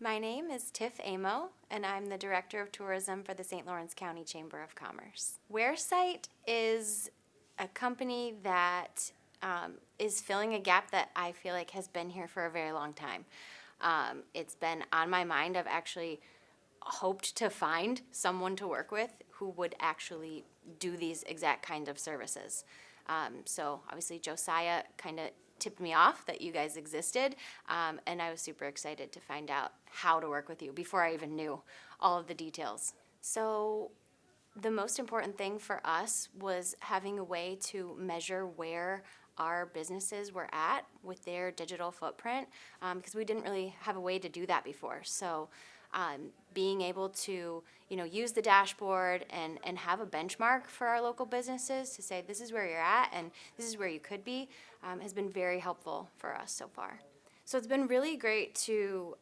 My name is Tiff Amo, and I'm the Director of Tourism for the St. Lawrence County Chamber of Commerce. Wheresight is a company that is filling a gap that I feel like has been here for a very long time. It's been on my mind. I've actually hoped to find someone to work with who would actually do these exact kind of services. So obviously Josiah kind of tipped me off that you guys existed, and I was super excited to find out how to work with you before I even knew all of the details. So the most important thing for us was having a way to measure where our businesses were at with their digital footprint, because we didn't really have a way to do that before. So being able to use the dashboard and have a benchmark for our local businesses to say this is where you're at and this is where you could be has been very helpful for us so far. So it's been really great to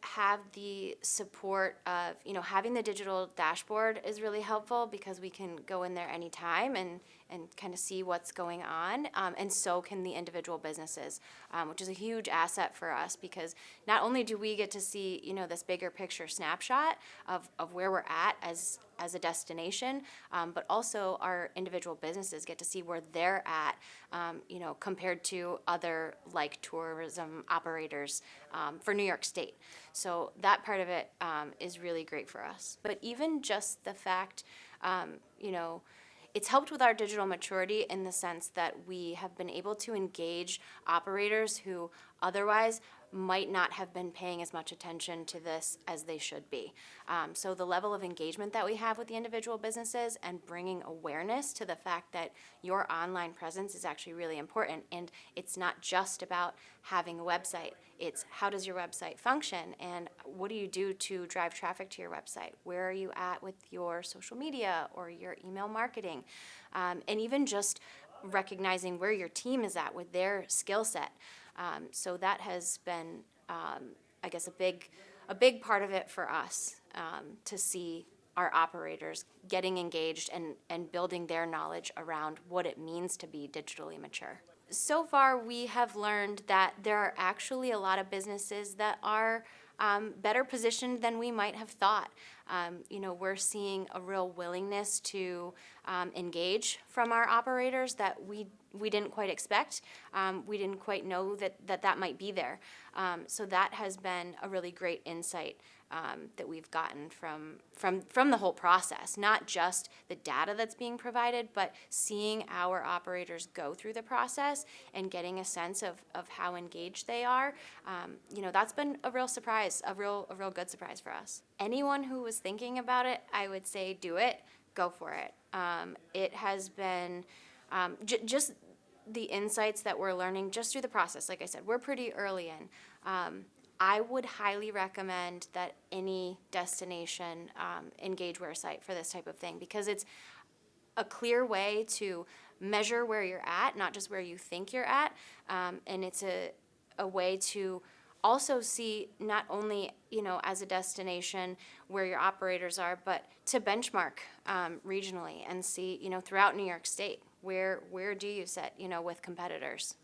have the support of, having the digital dashboard is really helpful because we can go in there anytime and kind of see what's going on, and so can the individual businesses, which is a huge asset for us because not only do we get to see, this bigger picture snapshot of where we're at as a destination, but also our individual businesses get to see where they're at, compared to other like tourism operators for New York State. So that part of it is really great for us. But even just the fact, it's helped with our digital maturity in the sense that we have been able to engage operators who otherwise might not have been paying as much attention to this as they should be. So the level of engagement that we have with the individual businesses and bringing awareness to the fact that your online presence is actually really important. And it's not just about having a website. It's how does your website function and what do you do to drive traffic to your website? Where are you at with your social media or your email marketing? And even just recognizing where your team is at with their skill set. So that has been, I guess, a big part of it for us, to see our operators getting engaged and building their knowledge around what it means to be digitally mature. So far, we have learned that there are actually a lot of businesses that are better positioned than we might have thought. We're seeing a real willingness to engage from our operators that we didn't quite expect. We didn't quite know that might be there. So that has been a really great insight that we've gotten from the whole process, not just the data that's being provided, but seeing our operators go through the process and getting a sense of how engaged they are. That's been a real surprise, a real good surprise for us. Anyone who was thinking about it, I would say do it, go for it. It has been just the insights that we're learning just through the process. Like I said, we're pretty early in. I would highly recommend that any destination engage Wheresight for this type of thing because it's a clear way to measure where you're at, not just where you think you're at, and it's a way to also see not only, as a destination where your operators are, but to benchmark regionally and see, throughout New York State, where do you sit, with competitors.